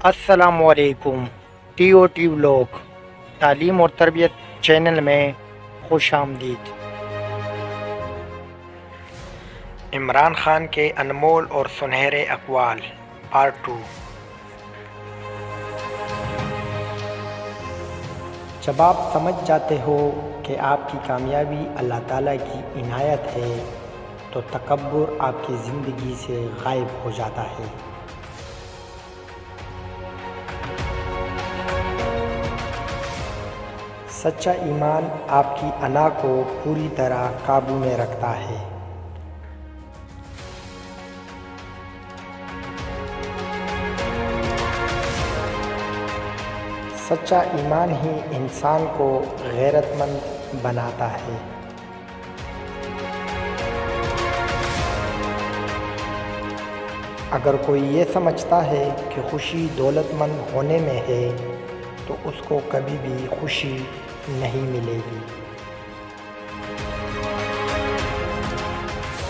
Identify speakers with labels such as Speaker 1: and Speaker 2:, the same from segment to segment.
Speaker 1: السلام علیکم۔ TOT vlog تعلیم اور تربیت چینل میں خوش آمدید۔ عمران خان کے انمول اور سنہرے اقوال پارٹ 2۔ جب آپ سمجھ جاتے ہو کہ آپ کی کامیابی اللہ تعالیٰ کی عنایت ہے تو تکبر آپ کی زندگی سے غائب ہو جاتا ہے۔ سچا ایمان آپ کی انا کو پوری طرح قابو میں رکھتا ہے۔ سچا ایمان ہی انسان کو غیرت مند بناتا ہے۔ اگر کوئی یہ سمجھتا ہے کہ خوشی دولت مند ہونے میں ہے تو اس کو کبھی بھی خوشی نہیں ملے گی۔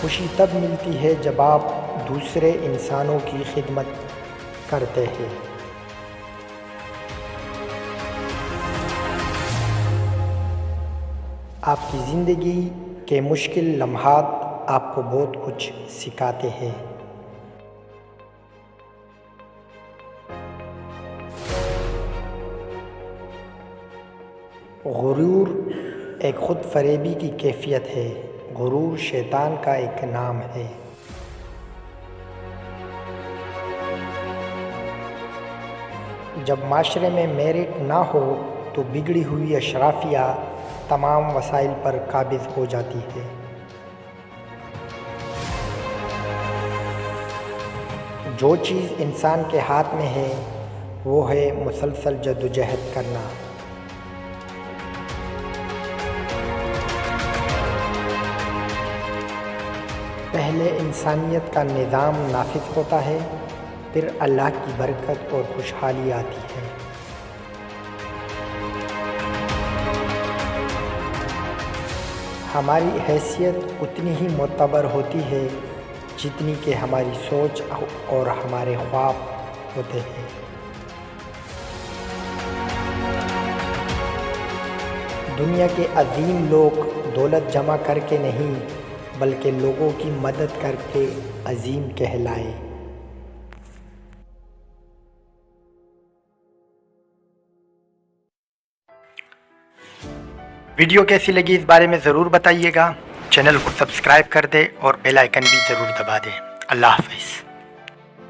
Speaker 1: خوشی تب ملتی ہے جب آپ دوسرے انسانوں کی خدمت کرتے ہیں۔ آپ کی زندگی کے مشکل لمحات آپ کو بہت کچھ سکھاتے ہیں۔ غرور ایک خود فریبی کی کیفیت ہے۔ غرور شیطان کا ایک نام ہے۔ جب معاشرے میں میرٹ نہ ہو تو بگڑی ہوئی اشرافیہ تمام وسائل پر قابض ہو جاتی ہے۔ جو چیز انسان کے ہاتھ میں ہے وہ ہے مسلسل جدوجہد کرنا۔ پہلے انسانیت کا نظام نافذ ہوتا ہے، پھر اللہ کی برکت اور خوشحالی آتی ہے۔ ہماری حیثیت اتنی ہی معتبر ہوتی ہے جتنی کہ ہماری سوچ اور ہمارے خواب ہوتے ہیں۔ دنیا کے عظیم لوگ دولت جمع کر کے نہیں بلکہ لوگوں کی مدد کر کے عظیم کہلائے۔ ویڈیو کیسی لگی اس بارے میں ضرور بتائیے گا۔ چینل کو سبسکرائب کر دیں اور بیل آئیکن بھی ضرور دبا دیں۔ اللہ حافظ۔